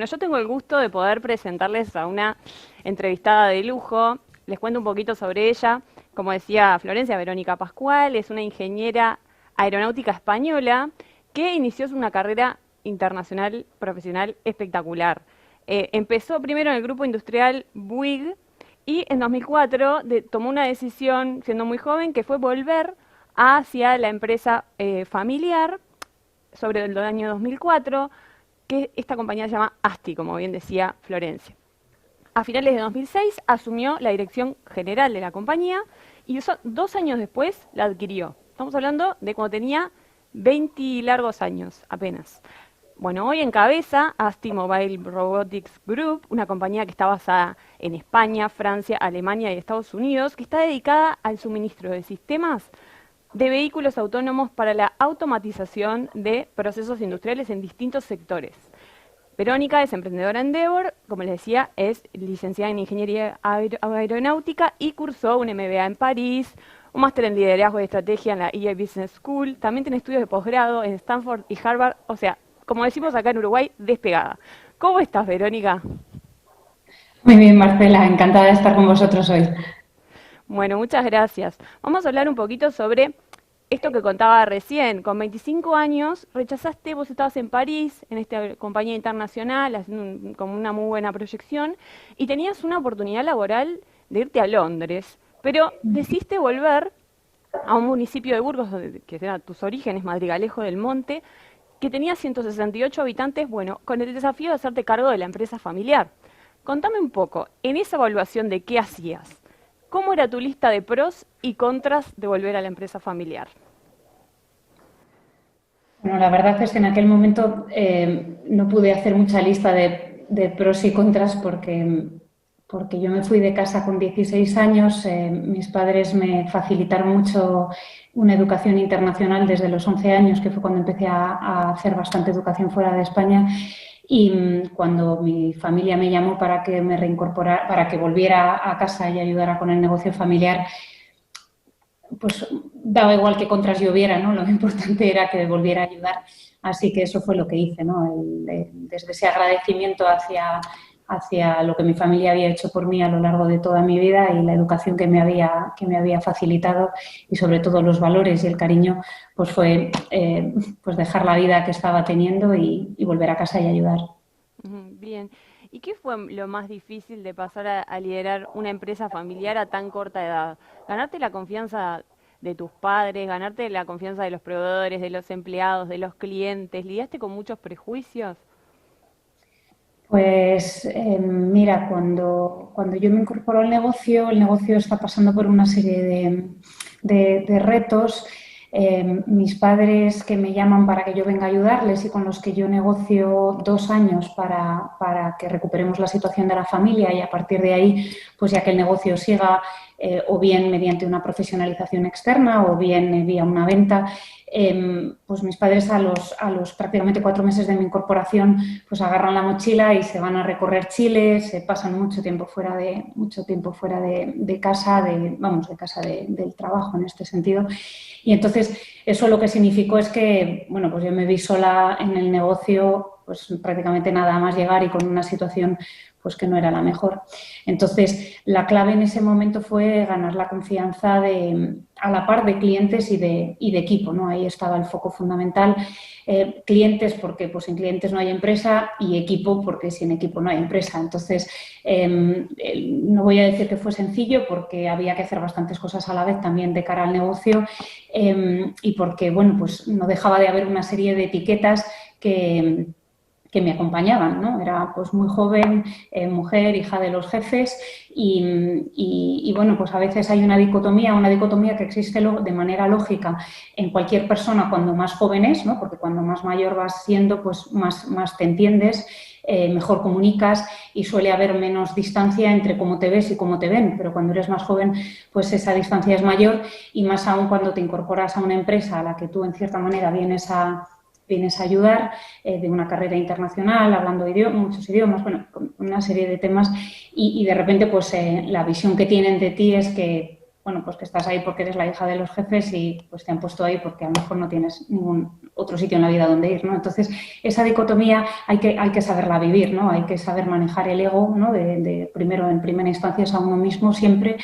Bueno, yo tengo el gusto de poder presentarles a una entrevistada de lujo. Les cuento un poquito sobre ella. Como decía Florencia, Verónica Pascual es una ingeniera aeronáutica española que inició una carrera internacional profesional espectacular. Empezó primero en el grupo industrial Bouygues y en 2004 tomó una decisión, siendo muy joven, que fue volver hacia la empresa familiar sobre el año 2004, que esta compañía se llama ASTI, como bien decía Florencia. A finales de 2006 asumió la dirección general de la compañía y 2 años después la adquirió. Estamos hablando de cuando tenía 20 y largos años apenas. Bueno, hoy encabeza ASTI Mobile Robotics Group, una compañía que está basada en España, Francia, Alemania y Estados Unidos, que está dedicada al suministro de sistemas de vehículos autónomos para la automatización de procesos industriales en distintos sectores. Verónica es emprendedora en Endeavor, como les decía, es licenciada en Ingeniería Aeronáutica y cursó un MBA en París, un máster en Liderazgo y Estrategia en la EA Business School, también tiene estudios de posgrado en Stanford y Harvard, o sea, como decimos acá en Uruguay, despegada. ¿Cómo estás, Verónica? Muy bien, Marcela, encantada de estar con vosotros hoy. Bueno, muchas gracias. Vamos a hablar un poquito sobre esto que contaba recién. Con 25 años rechazaste, vos estabas en París, en esta compañía internacional, haciendo como una muy buena proyección, y tenías una oportunidad laboral de irte a Londres, pero decidiste volver a un municipio de Burgos, que eran tus orígenes, Madrigalejo del Monte, que tenía 168 habitantes, bueno, con el desafío de hacerte cargo de la empresa familiar. Contame un poco, en esa evaluación de qué hacías, ¿cómo era tu lista de pros y contras de volver a la empresa familiar? Bueno, la verdad es que en aquel momento no pude hacer mucha lista de pros y contras porque yo me fui de casa con 16 años. Mis padres me facilitaron mucho una educación internacional desde los 11 años, que fue cuando empecé a hacer bastante educación fuera de España. Y cuando mi familia me llamó para que me reincorporara, para que volviera a casa y ayudara con el negocio familiar, pues daba igual qué contras yo hubiera, ¿no? Lo importante era que me volviera a ayudar. Así que eso fue lo que hice, ¿no? Desde ese agradecimiento hacia lo que mi familia había hecho por mí a lo largo de toda mi vida y la educación que me había facilitado y sobre todo los valores y el cariño, pues fue pues dejar la vida que estaba teniendo y volver a casa y ayudar. Bien. ¿Y qué fue lo más difícil de pasar a liderar una empresa familiar a tan corta edad? ¿Ganarte la confianza de tus padres, ganarte la confianza de los proveedores, de los empleados, de los clientes? ¿Lidiaste con muchos prejuicios? Pues mira, cuando yo me incorporo al negocio, el negocio está pasando por una serie de retos. Mis padres que me llaman para que yo venga a ayudarles y con los que yo negocio 2 años para que recuperemos la situación de la familia y a partir de ahí, pues ya que el negocio siga o bien mediante una profesionalización externa o bien vía una venta, pues mis padres a los prácticamente 4 meses de mi incorporación pues agarran la mochila y se van a recorrer Chile, se pasan mucho tiempo fuera de casa, de casa del trabajo en este sentido. Y entonces eso lo que significó es que, bueno, pues yo me vi sola en el negocio, pues prácticamente nada más llegar y con una situación pues que no era la mejor. Entonces, la clave en ese momento fue ganar la confianza a la par de clientes y de equipo, ¿no? Ahí estaba el foco fundamental. Clientes porque pues sin clientes no hay empresa y equipo porque sin equipo no hay empresa. Entonces, no voy a decir que fue sencillo porque había que hacer bastantes cosas a la vez también de cara al negocio y porque, bueno, pues no dejaba de haber una serie de etiquetas que me acompañaban, ¿no? Era pues muy joven, mujer, hija de los jefes y, bueno, pues a veces hay una dicotomía que existe de manera lógica en cualquier persona cuando más joven es, ¿no? Porque cuando más mayor vas siendo, pues más te entiendes, mejor comunicas y suele haber menos distancia entre cómo te ves y cómo te ven, pero cuando eres más joven, pues esa distancia es mayor y más aún cuando te incorporas a una empresa a la que tú en cierta manera vienes a ayudar de una carrera internacional, hablando muchos idiomas, bueno, con una serie de temas y de repente pues la visión que tienen de ti es que bueno, pues que estás ahí porque eres la hija de los jefes y pues te han puesto ahí porque a lo mejor no tienes ningún otro sitio en la vida donde ir, ¿no? Entonces, esa dicotomía hay que saberla vivir, ¿no? Hay que saber manejar el ego, ¿no? Primero, en primera instancia, es a uno mismo siempre,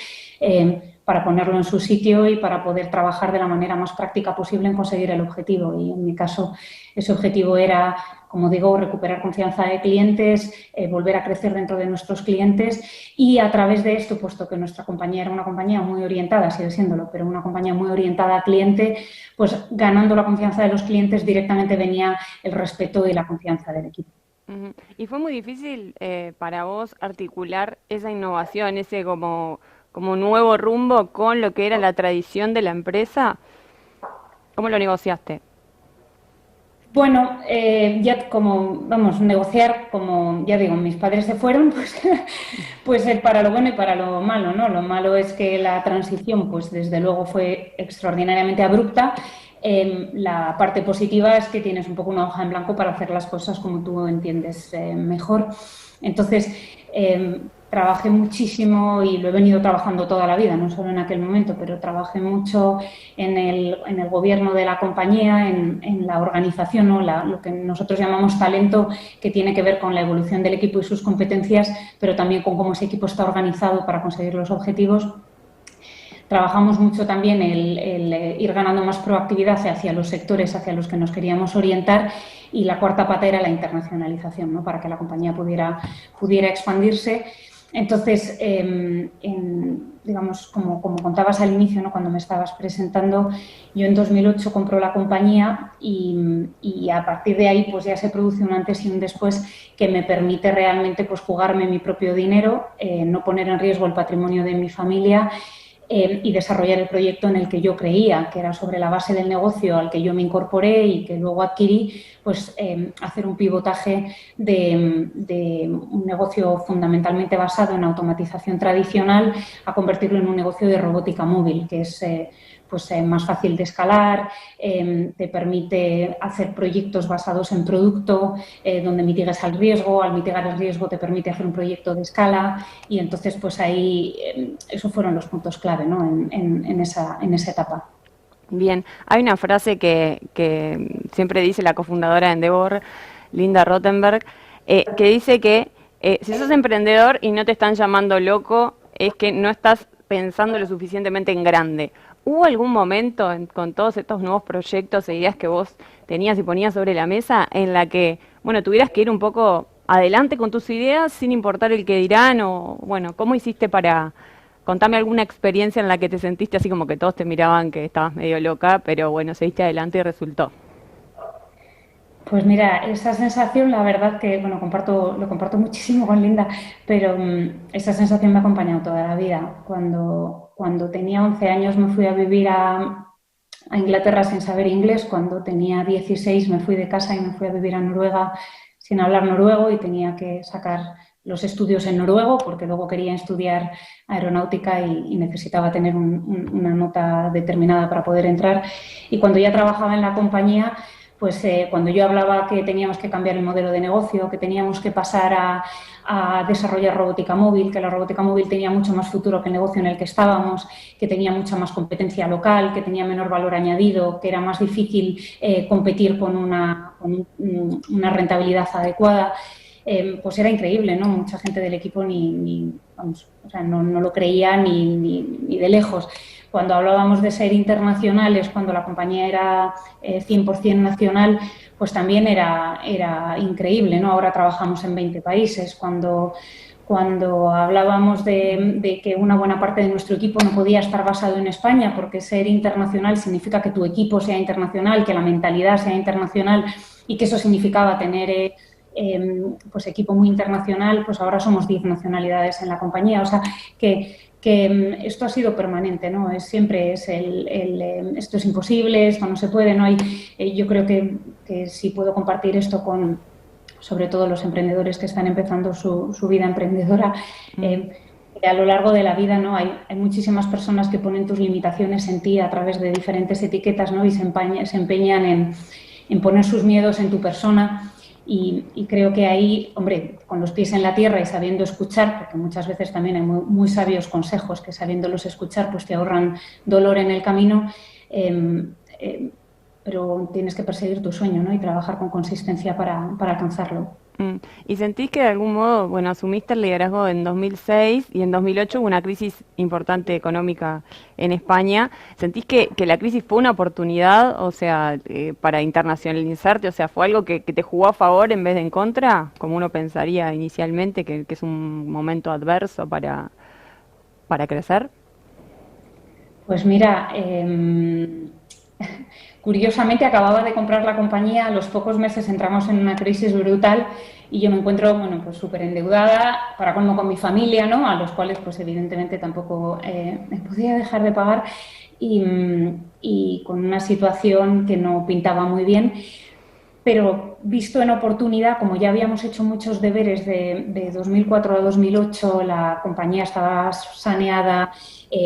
para ponerlo en su sitio y para poder trabajar de la manera más práctica posible en conseguir el objetivo. Y en mi caso, ese objetivo era, como digo, recuperar confianza de clientes, volver a crecer dentro de nuestros clientes y a través de esto, puesto que nuestra compañía era una compañía muy orientada, sigue siéndolo, pero una compañía muy orientada al cliente, pues ganando la confianza de los clientes directamente venía el respeto y la confianza del equipo. Ujú. ¿Y fue muy difícil para vos articular esa innovación, ese como nuevo rumbo con lo que era la tradición de la empresa? ¿Cómo lo negociaste? Bueno, ya como, vamos, negociar, como ya digo, mis padres se fueron, pues, pues para lo bueno y para lo malo, ¿no? Lo malo es que la transición, pues desde luego fue extraordinariamente abrupta. La parte positiva es que tienes un poco una hoja en blanco para hacer las cosas como tú entiendes mejor. Entonces, trabajé muchísimo y lo he venido trabajando toda la vida, no solo en aquel momento, pero trabajé mucho en el gobierno de la compañía, en la organización, ¿no? Lo que nosotros llamamos talento, que tiene que ver con la evolución del equipo y sus competencias, pero también con cómo ese equipo está organizado para conseguir los objetivos. Trabajamos mucho también el ir ganando más proactividad hacia los sectores hacia los que nos queríamos orientar y la cuarta pata era la internacionalización, ¿no? Para que la compañía pudiera expandirse. Entonces, digamos, como contabas al inicio, ¿no? Cuando me estabas presentando, yo en 2008 compro la compañía y a partir de ahí pues ya se produce un antes y un después que me permite realmente pues jugarme mi propio dinero, no poner en riesgo el patrimonio de mi familia y desarrollar el proyecto en el que yo creía, que era sobre la base del negocio al que yo me incorporé y que luego adquirí, pues hacer un pivotaje de un negocio fundamentalmente basado en automatización tradicional a convertirlo en un negocio de robótica móvil, que es más fácil de escalar, te permite hacer proyectos basados en producto, donde mitigas el riesgo, al mitigar el riesgo te permite hacer un proyecto de escala y entonces pues ahí esos fueron los puntos clave, ¿no? en esa etapa. Bien, hay una frase que siempre dice la cofundadora de Endeavor, Linda Rottenberg, que dice que si sos emprendedor y no te están llamando loco, es que no estás pensando lo suficientemente en grande. ¿Hubo algún momento con todos estos nuevos proyectos e ideas que vos tenías y ponías sobre la mesa en la que, bueno, tuvieras que ir un poco adelante con tus ideas sin importar el que dirán o, bueno, ¿cómo hiciste para... Contame alguna experiencia en la que te sentiste así como que todos te miraban que estabas medio loca, pero bueno, seguiste adelante y resultó? Pues mira, esa sensación, la verdad que, bueno, lo comparto muchísimo con Linda, pero esa sensación me ha acompañado toda la vida. Cuando tenía 11 años me fui a vivir a Inglaterra sin saber inglés. Cuando tenía 16 me fui de casa y me fui a vivir a Noruega sin hablar noruego y tenía que sacar los estudios en noruego porque luego quería estudiar aeronáutica y necesitaba tener una nota determinada para poder entrar. Y cuando ya trabajaba en la compañía, pues cuando yo hablaba que teníamos que cambiar el modelo de negocio, que teníamos que pasar a desarrollar robótica móvil, que la robótica móvil tenía mucho más futuro que el negocio en el que estábamos, que tenía mucha más competencia local, que tenía menor valor añadido, que era más difícil competir con una rentabilidad adecuada, pues era increíble, ¿no? Mucha gente del equipo no lo creía ni de lejos. Cuando hablábamos de ser internacionales, cuando la compañía era 100% nacional, pues también era increíble, ¿no? Ahora trabajamos en 20 países. Cuando hablábamos de que una buena parte de nuestro equipo no podía estar basado en España, porque ser internacional significa que tu equipo sea internacional, que la mentalidad sea internacional y que eso significaba tener pues equipo muy internacional, pues ahora somos 10 nacionalidades en la compañía. O sea, que esto ha sido permanente, ¿no? Siempre es esto es imposible, esto no se puede, no hay. Yo creo que sí puedo compartir esto con, sobre todo, los emprendedores que están empezando su vida emprendedora. A lo largo de la vida, ¿no? Hay muchísimas personas que ponen tus limitaciones en ti a través de diferentes etiquetas, ¿no? Y se empeñan en poner sus miedos en tu persona. Y creo que ahí, hombre, con los pies en la tierra y sabiendo escuchar, porque muchas veces también hay muy sabios consejos que sabiéndolos escuchar pues te ahorran dolor en el camino, pero tienes que perseguir tu sueño, ¿no? Y trabajar con consistencia para alcanzarlo. Mm. ¿Y sentís que de algún modo, bueno, asumiste el liderazgo en 2006 y en 2008 hubo una crisis importante económica en España? ¿Sentís que la crisis fue una oportunidad, o sea, para internacionalizarte? O sea, ¿fue algo que te jugó a favor en vez de en contra? Como uno pensaría inicialmente, que es un momento adverso para crecer. Pues mira, curiosamente acababa de comprar la compañía, a los pocos meses entramos en una crisis brutal y yo me encuentro, bueno, pues súper endeudada, para colmo con mi familia, ¿no? A los cuales, pues evidentemente tampoco me podía dejar de pagar y con una situación que no pintaba muy bien. Pero visto en oportunidad, como ya habíamos hecho muchos deberes de 2004 a 2008, la compañía estaba saneada,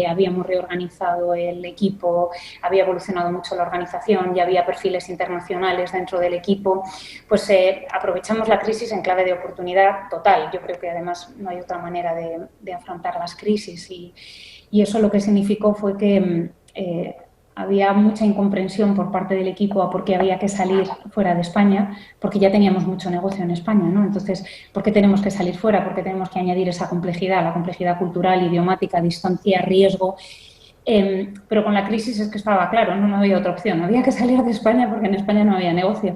habíamos reorganizado el equipo, había evolucionado mucho la organización, ya había perfiles internacionales dentro del equipo, pues aprovechamos la crisis en clave de oportunidad total. Yo creo que además no hay otra manera de afrontar las crisis y eso lo que significó fue que había mucha incomprensión por parte del equipo a por qué había que salir fuera de España, porque ya teníamos mucho negocio en España, ¿no? Entonces, ¿por qué tenemos que salir fuera? ¿Por qué tenemos que añadir esa complejidad, la complejidad cultural, idiomática, distancia, riesgo? Pero con la crisis es que estaba claro, no había otra opción, había que salir de España porque en España no había negocio.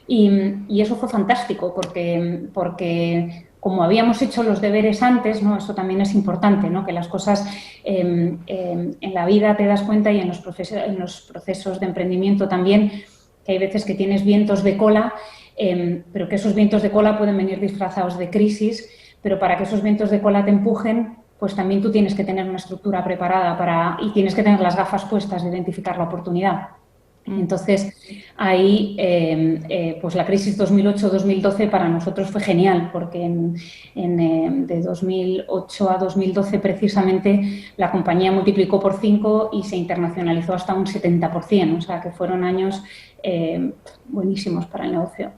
Y eso fue fantástico porque como habíamos hecho los deberes antes, ¿no? Eso también es importante, ¿no? Que las cosas en la vida te das cuenta y en los procesos de emprendimiento también, que hay veces que tienes vientos de cola, pero que esos vientos de cola pueden venir disfrazados de crisis, pero para que esos vientos de cola te empujen, pues también tú tienes que tener una estructura preparada y tienes que tener las gafas puestas de identificar la oportunidad. Entonces, ahí, pues la crisis 2008-2012 para nosotros fue genial, porque de 2008 a 2012 precisamente la compañía multiplicó por 5 y se internacionalizó hasta un 70%, o sea que fueron años buenísimos para el negocio.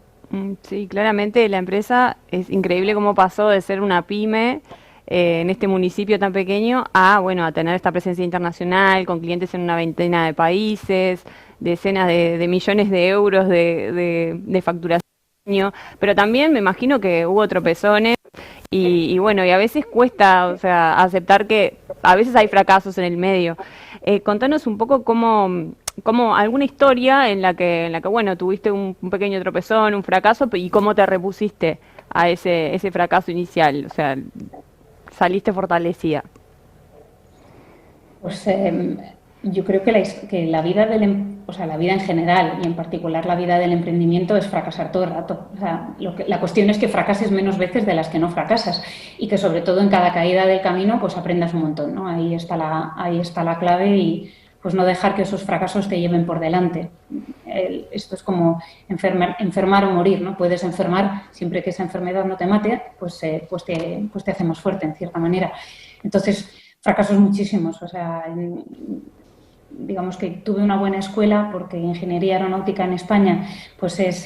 Sí, claramente la empresa es increíble cómo pasó de ser una pyme en este municipio tan pequeño a, bueno, a tener esta presencia internacional con clientes en una veintena de países, decenas de millones de euros de facturación. Pero también me imagino que hubo tropezones y bueno, y a veces cuesta, o sea, aceptar que a veces hay fracasos en el medio. Contanos un poco cómo alguna historia en la que bueno, tuviste un pequeño tropezón, un fracaso, y cómo te repusiste a ese fracaso inicial, o sea, saliste fortalecida. Pues yo creo que la vida o sea, la vida en general y en particular la vida del emprendimiento es fracasar todo el rato. O sea, la cuestión es que fracases menos veces de las que no fracasas y que sobre todo en cada caída del camino pues aprendas un montón, ¿no? Ahí está la clave y pues no dejar que esos fracasos te lleven por delante. Esto es como enfermar o morir, ¿no? Puedes enfermar siempre que esa enfermedad no te mate, pues te hace más fuerte en cierta manera. Entonces, fracasos muchísimos, o sea, digamos que tuve una buena escuela porque ingeniería aeronáutica en España pues es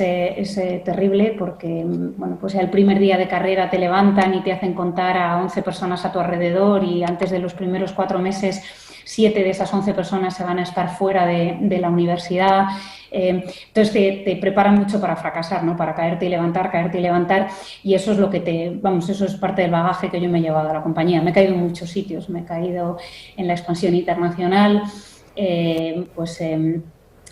terrible porque, bueno, pues el primer día de carrera te levantan y te hacen contar a 11 personas a tu alrededor y antes de los primeros 4 meses 7 de esas 11 personas se van a estar fuera de la universidad. Entonces te preparan mucho para fracasar, ¿no? Para caerte y levantar y eso es lo que eso es parte del bagaje que yo me he llevado a la compañía. Me he caído en muchos sitios, me he caído en la expansión internacional,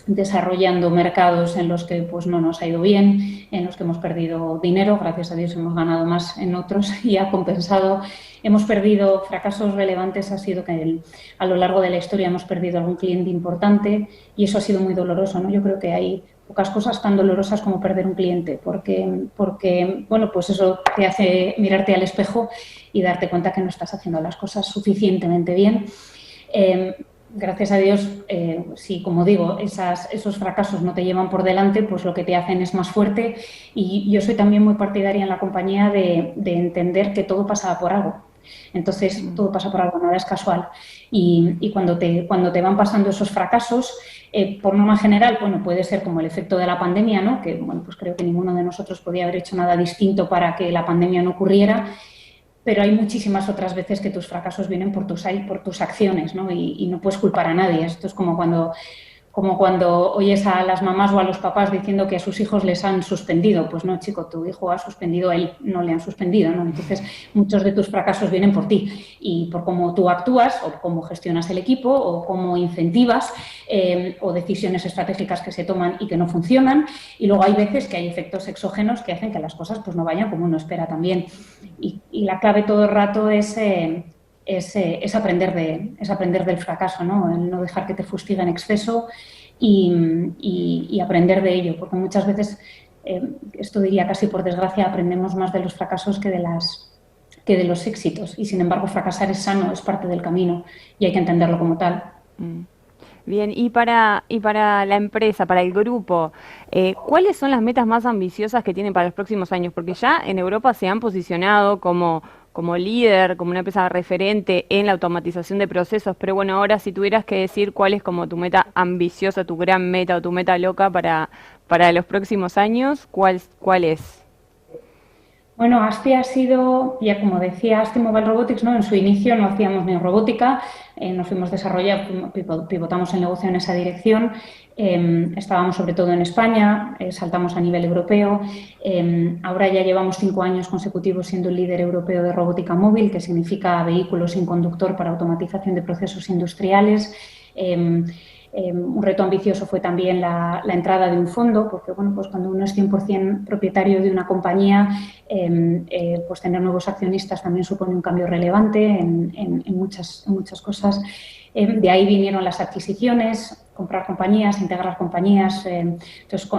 desarrollando mercados en los que pues no nos ha ido bien, en los que hemos perdido dinero, gracias a Dios hemos ganado más en otros y ha compensado. Hemos perdido fracasos relevantes, ha sido que a lo largo de la historia hemos perdido algún cliente importante y eso ha sido muy doloroso, ¿no? Yo creo que hay pocas cosas tan dolorosas como perder un cliente, porque bueno, pues eso te hace mirarte al espejo y darte cuenta que no estás haciendo las cosas suficientemente bien. Gracias a Dios, si como digo, esos fracasos no te llevan por delante, pues lo que te hacen es más fuerte y yo soy también muy partidaria en la compañía de entender que todo pasaba por algo. Entonces, todo pasa por algo, nada es casual. Y cuando te van pasando esos fracasos, por norma general, bueno, puede ser como el efecto de la pandemia, ¿no? Que, bueno, pues creo que ninguno de nosotros podía haber hecho nada distinto para que la pandemia no ocurriera, pero hay muchísimas otras veces que tus fracasos vienen por tus acciones, ¿no? Y no puedes culpar a nadie. Esto es como cuando oyes a las mamás o a los papás diciendo que a sus hijos les han suspendido. Pues no, chico, tu hijo ha suspendido, a él no le han suspendido, ¿no? Entonces, muchos de tus fracasos vienen por ti y por cómo tú actúas o cómo gestionas el equipo o cómo incentivas o decisiones estratégicas que se toman y que no funcionan. Y luego hay veces que hay efectos exógenos que hacen que las cosas pues no vayan como uno espera también. Y la clave todo el rato es aprender del fracaso, ¿no? El no dejar que te fustigue en exceso y aprender de ello, porque muchas veces, esto diría casi por desgracia, aprendemos más de los fracasos que de los éxitos. Y sin embargo, fracasar es sano, es parte del camino y hay que entenderlo como tal. Bien, y para la empresa, para el grupo, ¿cuáles son las metas más ambiciosas que tienen para los próximos años? Porque ya en Europa se han posicionado como líder, como una empresa referente en la automatización de procesos, pero bueno, ahora si tuvieras que decir cuál es como tu meta ambiciosa, tu gran meta o tu meta loca para los próximos años, ¿cuál es? Bueno, ASTI ha sido, ya como decía, ASTI Mobile Robotics, ¿no? En su inicio no hacíamos ni robótica, nos fuimos desarrollando, pivotamos el negocio en esa dirección, estábamos sobre todo en España, saltamos a nivel europeo, ahora ya llevamos 5 años consecutivos siendo el líder europeo de robótica móvil, que significa vehículos sin conductor para automatización de procesos industriales. Un reto ambicioso fue también la entrada de un fondo, porque bueno, pues cuando uno es 100% propietario de una compañía, pues tener nuevos accionistas también supone un cambio relevante en muchas cosas. De ahí vinieron las adquisiciones, comprar compañías, integrar compañías. Entonces,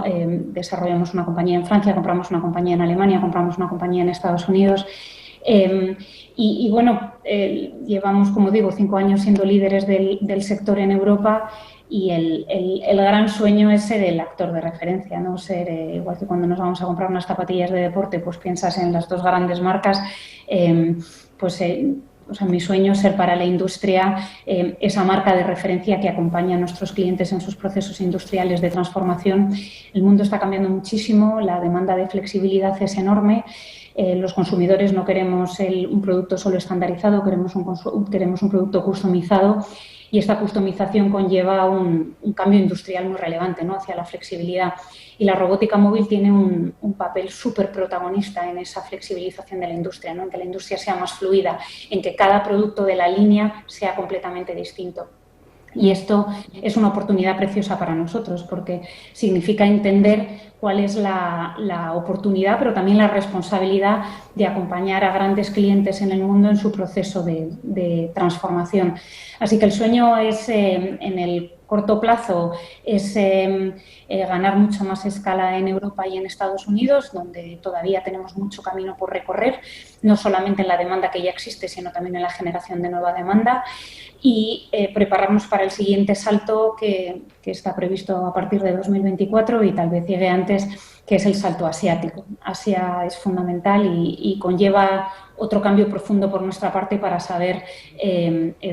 desarrollamos una compañía en Francia, compramos una compañía en Alemania, compramos una compañía en Estados Unidos. Y bueno, llevamos, como digo, 5 años siendo líderes del sector en Europa y el gran sueño es ser el actor de referencia, ¿no? Ser, igual que cuando nos vamos a comprar unas zapatillas de deporte, pues piensas en las dos grandes marcas, o sea, mi sueño es ser para la industria esa marca de referencia que acompaña a nuestros clientes en sus procesos industriales de transformación. El mundo está cambiando muchísimo, la demanda de flexibilidad es enorme. Los consumidores no queremos un producto solo estandarizado, queremos un producto customizado y esta customización conlleva un cambio industrial muy relevante, ¿no? Hacia la flexibilidad. Y la robótica móvil tiene un papel súper protagonista en esa flexibilización de la industria, ¿no? En que la industria sea más fluida, en que cada producto de la línea sea completamente distinto. Y esto es una oportunidad preciosa para nosotros porque significa entender cuál es la oportunidad, pero también la responsabilidad de acompañar a grandes clientes en el mundo en su proceso de transformación. Así que el sueño es, en el corto plazo, es ganar mucho más escala en Europa y en Estados Unidos, donde todavía tenemos mucho camino por recorrer, no solamente en la demanda que ya existe, sino también en la generación de nueva demanda. Y prepararnos para el siguiente salto que está previsto a partir de 2024 y tal vez llegue antes, que es el salto asiático. Asia es fundamental y conlleva otro cambio profundo por nuestra parte para saber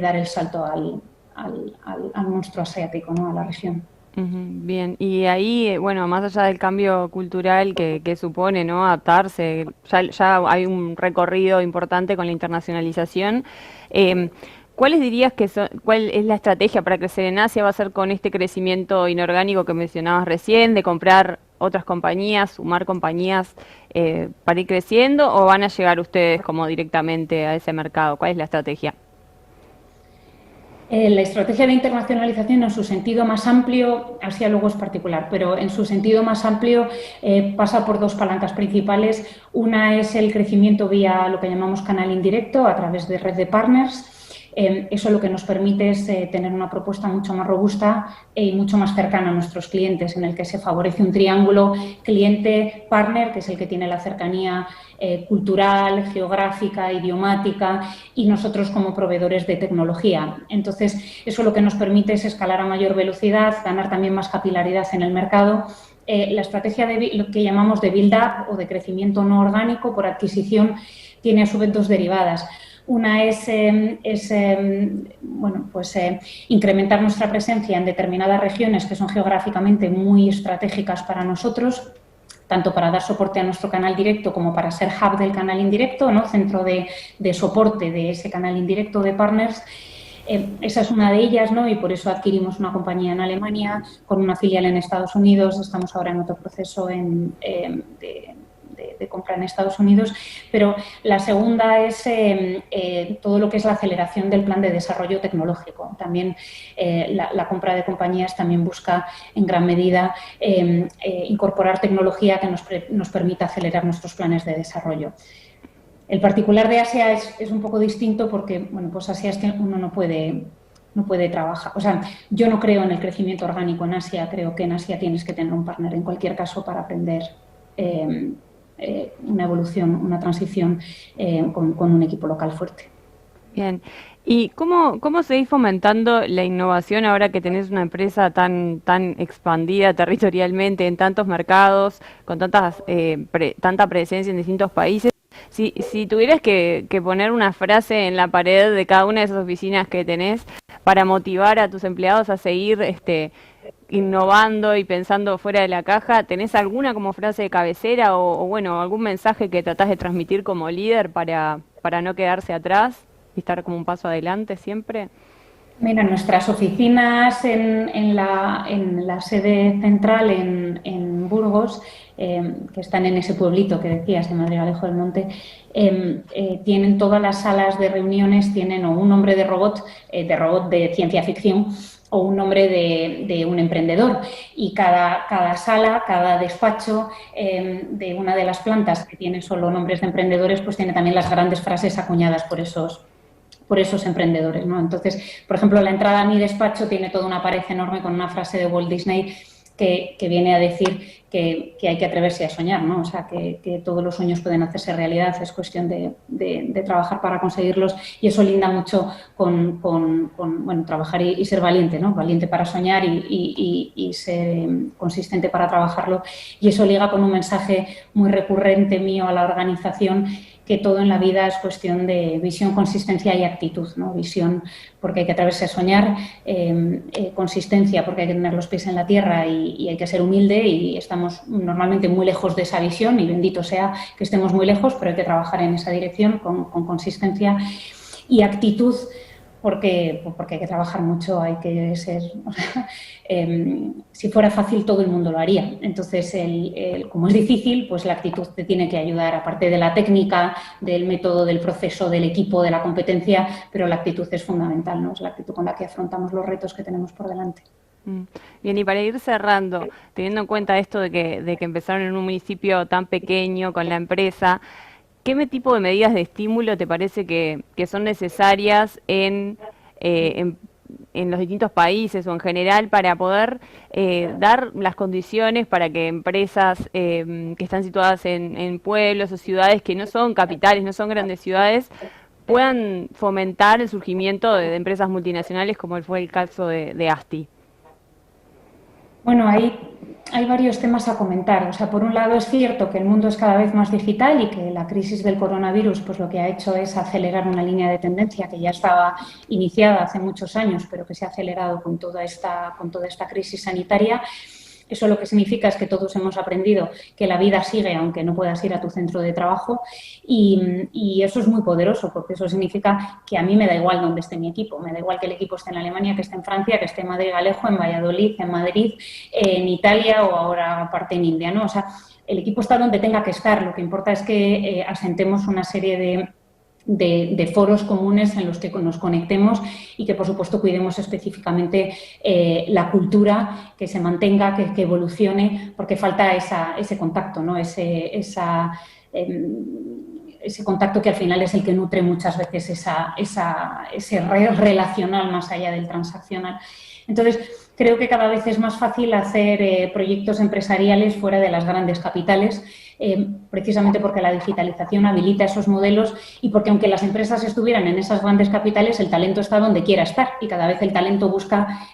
dar el salto al monstruo asiático, ¿no? A la región. Bien, y ahí, bueno, más allá del cambio cultural que supone, ¿no? Adaptarse, ya hay un recorrido importante con la internacionalización. ¿Cuáles dirías cuál es la estrategia para crecer en Asia? ¿Va a ser con este crecimiento inorgánico que mencionabas recién, de comprar otras compañías, sumar compañías para ir creciendo, o van a llegar ustedes como directamente a ese mercado? ¿Cuál es la estrategia? La estrategia de internacionalización en su sentido más amplio, Asia luego es particular, pero en su sentido más amplio pasa por dos palancas principales. Una es el crecimiento vía lo que llamamos canal indirecto a través de red de partners. Eso lo que nos permite es tener una propuesta mucho más robusta y mucho más cercana a nuestros clientes, en el que se favorece un triángulo cliente-partner, que es el que tiene la cercanía cultural, geográfica, idiomática, y nosotros como proveedores de tecnología. Entonces, eso lo que nos permite es escalar a mayor velocidad, ganar también más capilaridad en el mercado. La estrategia de lo que llamamos de build-up o de crecimiento no orgánico por adquisición tiene a su vez dos derivadas. Una bueno, pues, incrementar nuestra presencia en determinadas regiones que son geográficamente muy estratégicas para nosotros, tanto para dar soporte a nuestro canal directo como para ser hub del canal indirecto, ¿no? Centro de soporte de ese canal indirecto de partners. Esa es una de ellas, ¿no? Y por eso adquirimos una compañía en Alemania con una filial en Estados Unidos. Estamos ahora en otro proceso de compra en Estados Unidos. Pero la segunda es todo lo que es la aceleración del plan de desarrollo tecnológico. También la compra de compañías también busca en gran medida incorporar tecnología que nos permita acelerar nuestros planes de desarrollo. El particular de Asia es un poco distinto porque, bueno, pues Asia es que uno no puede trabajar. O sea, yo no creo en el crecimiento orgánico en Asia, creo que en Asia tienes que tener un partner en cualquier caso para aprender una evolución, una transición con un equipo local fuerte. Bien. ¿Y cómo seguís fomentando la innovación ahora que tenés una empresa tan expandida territorialmente en tantos mercados, con tanta presencia en distintos países? Si tuvieras que poner una frase en la pared de cada una de esas oficinas que tenés para motivar a tus empleados a seguir innovando y pensando fuera de la caja, ¿tenés alguna como frase de cabecera o bueno, algún mensaje que tratás de transmitir como líder para no quedarse atrás y estar como un paso adelante siempre? Mira, nuestras oficinas en la sede central en Burgos, que están en ese pueblito que decías, en Madrid-Alejo del Monte, tienen todas las salas de reuniones, tienen o un nombre de robot de ciencia ficción o un nombre de un emprendedor. Y cada sala, cada despacho de una de las plantas que tiene solo nombres de emprendedores, pues tiene también las grandes frases acuñadas por esos emprendedores, ¿no? Entonces, por ejemplo, la entrada a mi despacho tiene toda una pared enorme con una frase de Walt Disney que viene a decir que hay que atreverse a soñar, ¿no? O sea, que todos los sueños pueden hacerse realidad, es cuestión de trabajar para conseguirlos y eso linda mucho con bueno, trabajar y ser valiente, ¿no? Valiente para soñar y ser consistente para trabajarlo. Y eso liga con un mensaje muy recurrente mío a la organización, que todo en la vida es cuestión de visión, consistencia y actitud, ¿no? Visión porque hay que atreverse a soñar, consistencia porque hay que tener los pies en la tierra y hay que ser humilde y estamos normalmente muy lejos de esa visión y bendito sea que estemos muy lejos, pero hay que trabajar en esa dirección con consistencia y actitud. Porque hay que trabajar mucho, hay que ser... si fuera fácil, todo el mundo lo haría. Entonces, como es difícil, pues la actitud te tiene que ayudar, aparte de la técnica, del método, del proceso, del equipo, de la competencia, pero la actitud es fundamental, ¿no? Es la actitud con la que afrontamos los retos que tenemos por delante. Bien, y para ir cerrando, teniendo en cuenta esto de que empezaron en un municipio tan pequeño con la empresa, ¿qué tipo de medidas de estímulo te parece que son necesarias en los distintos países o en general para poder dar las condiciones para que empresas que están situadas en pueblos o ciudades que no son capitales, no son grandes ciudades, puedan fomentar el surgimiento de empresas multinacionales como fue el caso de Asti? Bueno, hay varios temas a comentar. O sea, por un lado es cierto que el mundo es cada vez más digital y que la crisis del coronavirus pues lo que ha hecho es acelerar una línea de tendencia que ya estaba iniciada hace muchos años, pero que se ha acelerado con toda esta crisis sanitaria. Eso lo que significa es que todos hemos aprendido que la vida sigue aunque no puedas ir a tu centro de trabajo y eso es muy poderoso porque eso significa que a mí me da igual dónde esté mi equipo, me da igual que el equipo esté en Alemania, que esté en Francia, que esté en Madrid-Alejo, en Valladolid, en Madrid, en Italia o ahora aparte en India, ¿no? O sea, el equipo está donde tenga que estar, lo que importa es que asentemos una serie de foros comunes en los que nos conectemos y que, por supuesto, cuidemos específicamente la cultura, que se mantenga, que evolucione, porque falta ese contacto, ¿no? Ese contacto que al final es el que nutre muchas veces ese relacional más allá del transaccional. Entonces, creo que cada vez es más fácil hacer proyectos empresariales fuera de las grandes capitales, precisamente porque la digitalización habilita esos modelos y porque aunque las empresas estuvieran en esas grandes capitales, el talento está donde quiera estar y cada vez el talento busca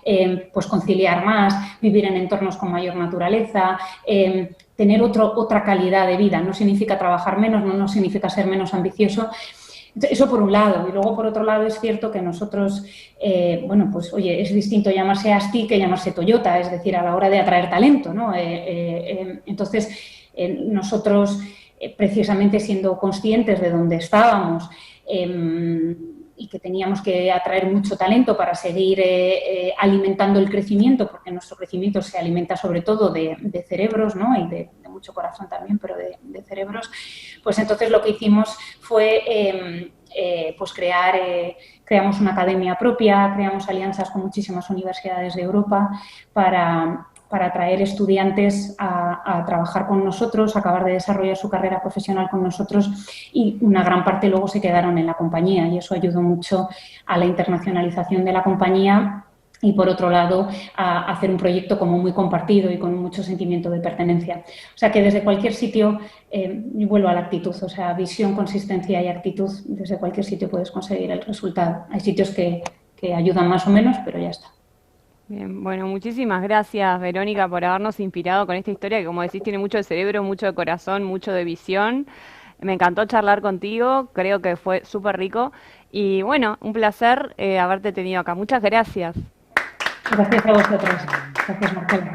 pues conciliar más, vivir en entornos con mayor naturaleza, tener otra calidad de vida. No significa trabajar menos, no significa ser menos ambicioso, Eso por un lado. Y luego, por otro lado, es cierto que nosotros, bueno, pues oye, es distinto llamarse ASTI que llamarse Toyota, es decir, a la hora de atraer talento, ¿no? Entonces, nosotros, precisamente siendo conscientes de dónde estábamos, y que teníamos que atraer mucho talento para seguir alimentando el crecimiento, porque nuestro crecimiento se alimenta sobre todo de cerebros, ¿no? Y de mucho corazón también, pero de cerebros, pues entonces lo que hicimos fue pues creamos una academia propia, creamos alianzas con muchísimas universidades de Europa para atraer estudiantes a trabajar con nosotros, a acabar de desarrollar su carrera profesional con nosotros, y una gran parte luego se quedaron en la compañía, y eso ayudó mucho a la internacionalización de la compañía y, por otro lado, a hacer un proyecto como muy compartido y con mucho sentimiento de pertenencia. O sea que desde cualquier sitio, y vuelvo a la actitud, o sea, visión, consistencia y actitud, desde cualquier sitio puedes conseguir el resultado. Hay sitios que ayudan más o menos, pero ya está. Bien, bueno, muchísimas gracias, Verónica, por habernos inspirado con esta historia que, como decís, tiene mucho de cerebro, mucho de corazón, mucho de visión. Me encantó charlar contigo, creo que fue súper rico y bueno, un placer haberte tenido acá. Muchas gracias. Gracias a vosotros. Gracias, Marcela.